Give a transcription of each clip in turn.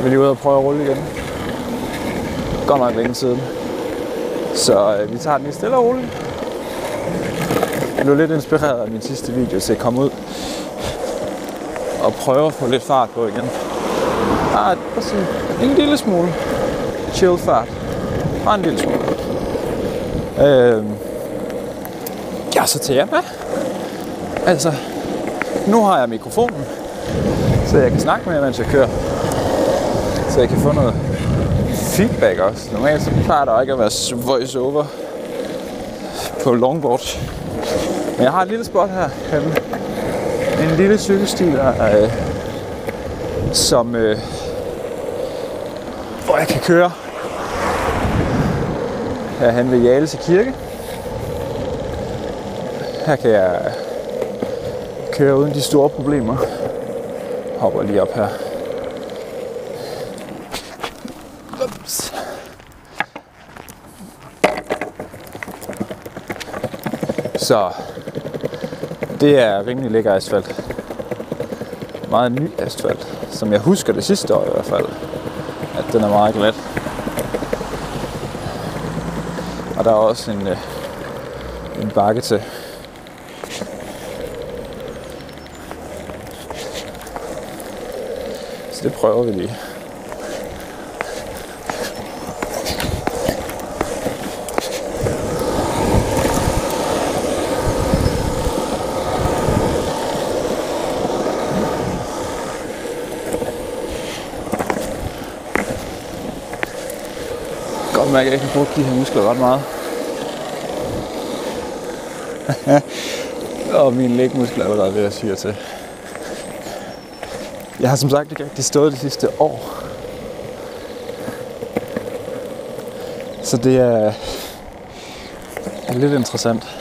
vi lige ud og prøve at rulle igen. Godt nok længe siden. Så vi tager den lige stille og roligt. Jeg blev lidt inspireret af min sidste video til at komme ud og prøve at få lidt fart på igen. Sådan en lille smule chill fart. Bare en lille smule. Ja, så til jer. Altså, nu har jeg mikrofonen, så jeg kan snakke med jer, mens jeg kører. Så jeg kan få noget feedback også. Normalt så plejer der ikke at være voice-over på longboard. Men jeg har et lille spot her. En lille cykelsti, der, som hvor jeg kan køre herhen ved Hjallese Kirke. Her kan jeg køre uden de store problemer. Hopper lige op her. Ups. Så det er rimelig lækker asfalt. Meget ny asfalt, som jeg husker det sidste år i hvert fald. At den er meget glat. Og der er også en bakke til. Så det prøver vi lige. Godt mærke, at jeg ikke har brugt de her muskler ret meget. Og mine lægmuskler er allerede ved at syre til. Jeg har som sagt ikke rigtig stået det sidste år. Så det er lidt interessant.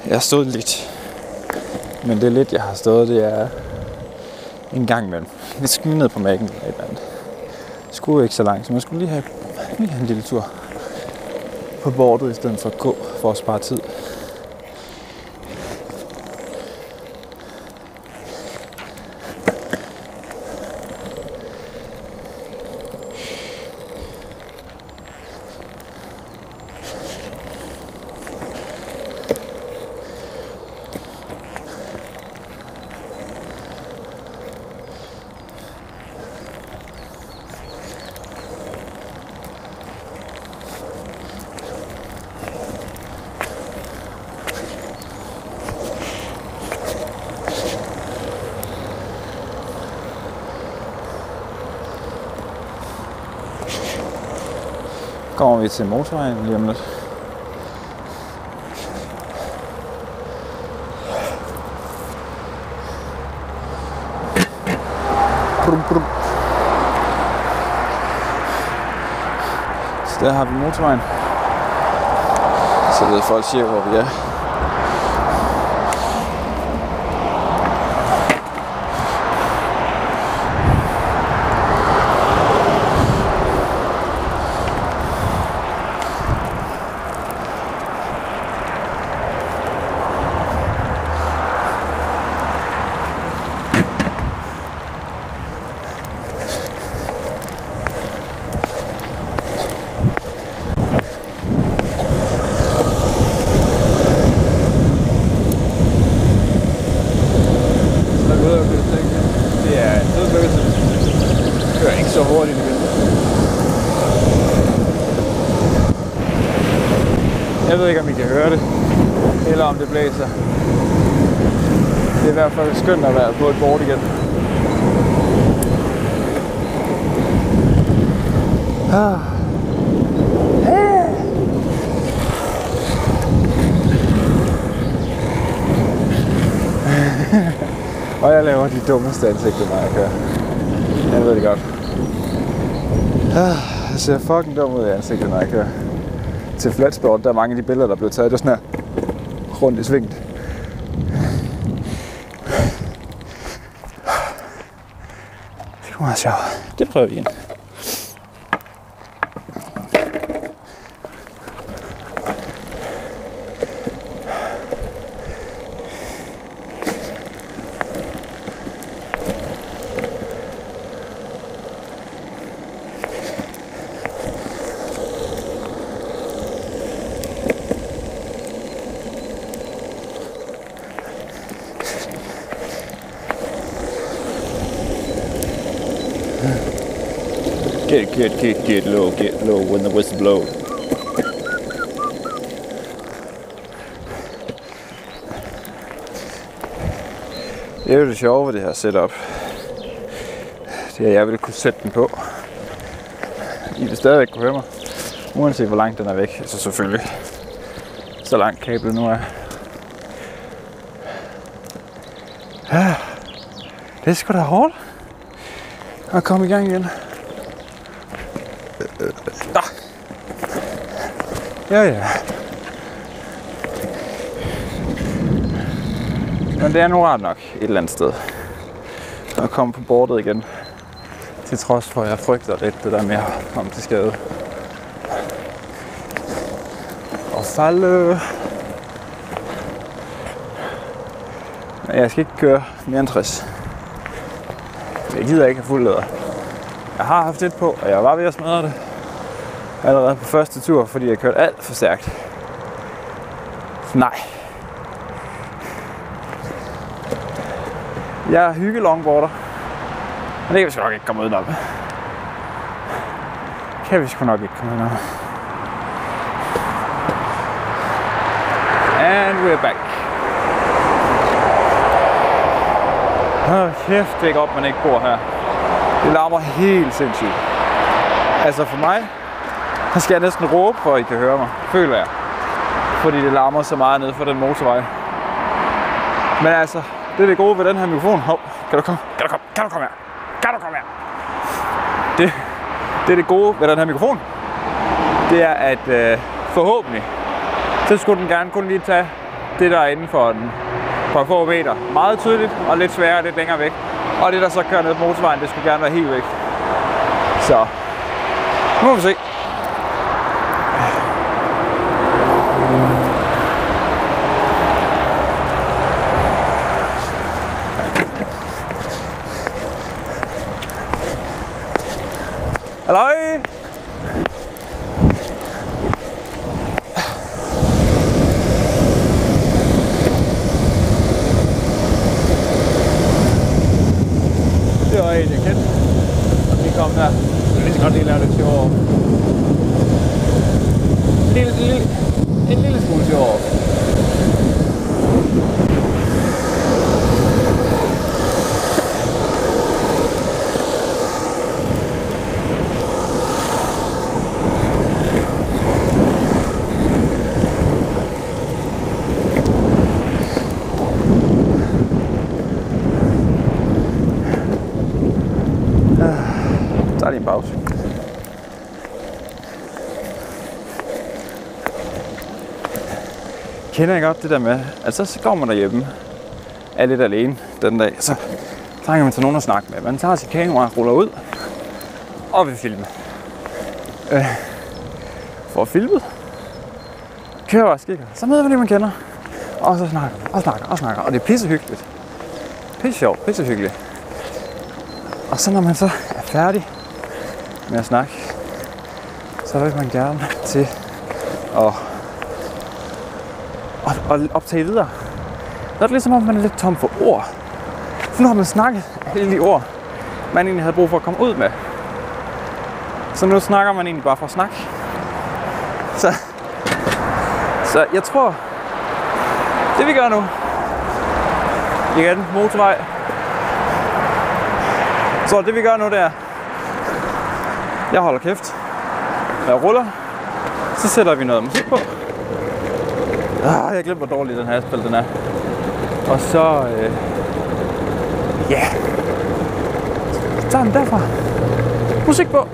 Jeg har stået lidt. Men det lidt jeg har stået, det er en gang imellem. Jeg skulle ned på mækken eller et eller andet. Det skulle ikke så langt, så man skulle lige have en lille tur på bordet i stedet for at gå for at spare tid. Kommer vi til motorvejen lige om lidt. Så der har vi motorvejen. Så ved folk siger, hvor vi er. Så hurtigt igen. Jeg ved ikke om I kan høre det, eller om det blæser. Det er i hvert fald skønt at være på et board igen. Og jeg laver de dummeste ansigter, når jeg kører. Jeg ved det godt. Jeg ser fucking dum ud i ansigtet, når jeg kører. Til flatsport, der er mange af de billeder, der er blevet taget. Det er sådan her rundt i svinget. Det kunne være sjovt. Det prøver vi igen. Get low when the whistle blow. Det er jo det sjove ved det her setup. Det er, at jeg ville kunne sætte den på. I vil stadigvæk kunne høre mig, uanset hvor langt den er væk. Altså selvfølgelig, så langt kablet nu er. Ja, det er sgu da hårdt at komme i gang igen. Ja. Men det er nu ret nok et eller andet sted at komme på bordet igen. Til trods for, at jeg frygter lidt det der med at komme til skade. Og falde. Men jeg skal ikke køre mere end 60. Jeg gider ikke have fuld læder. Jeg har haft et på, og jeg var ved at smadre det allerede på første tur, fordi jeg kørte alt for stærkt. Nej. Jeg er hygge-longboarder. Men det kan vi sgu nok ikke komme udenom. And we're back. Kæft, det er godt, man ikke bor her. Det larmer helt sindssygt. Altså for mig, der skal jeg næsten råbe, for at I kan høre mig. Føler jeg. Fordi det larmer så meget ned for den motorvej. Men altså, det er det gode ved den her mikrofon. Hov, kan du komme her? Det er det gode ved den her mikrofon. Det er, at forhåbentlig, så skulle den gerne kun lige tage det, der er inden for den. For få meter. Meget tydeligt, og lidt sværere, lidt længere væk. Og det, der så kører ned på motorvejen, det skulle gerne være helt væk. Så, nu må vi se. Halløj! Det var en, jeg kendte. Og vi kom der. Jeg vil lige så godt lige lave lidt sjov. En lille smule sjov. Der er lige en pause. Kender jeg godt det der med, altså så går man derhjemme, er lidt alene den dag, så trænger man til nogen at snakke med. Man tager sit kamera, ruller ud og vil filme. For at filme, kører og skikker, så møder vi lige man kender, og så snakker, og det er pissehyggeligt. Pisse sjovt, pissehyggeligt. Og så når man så er færdig med at snakke, så vil man gerne til at optage videre. Så er det ligesom om, man er lidt tom for ord. For nu har man snakket alle de ord, man egentlig havde brug for at komme ud med. Så nu snakker man egentlig bare for at snakke. Så jeg tror, det vi gør nu, igen, motorvej. Så det vi gør nu, det er, jeg holder kæft, jeg ruller, så sætter vi noget musik på. Jeg glemte, hvor dårlig den her asfalt den er. Og så, så tager den derfra. Musik på.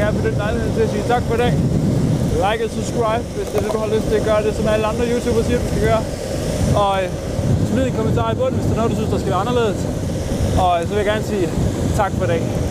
gerne benytte lejligheden til at sige tak for i dag. Like og subscribe, hvis det er det, du har lyst til at gøre det, som alle andre YouTubere siger, du skal gøre. Og smid en kommentar i bunden, hvis der er noget, du synes, der skal være anderledes. Og så vil jeg gerne sige tak for i dag.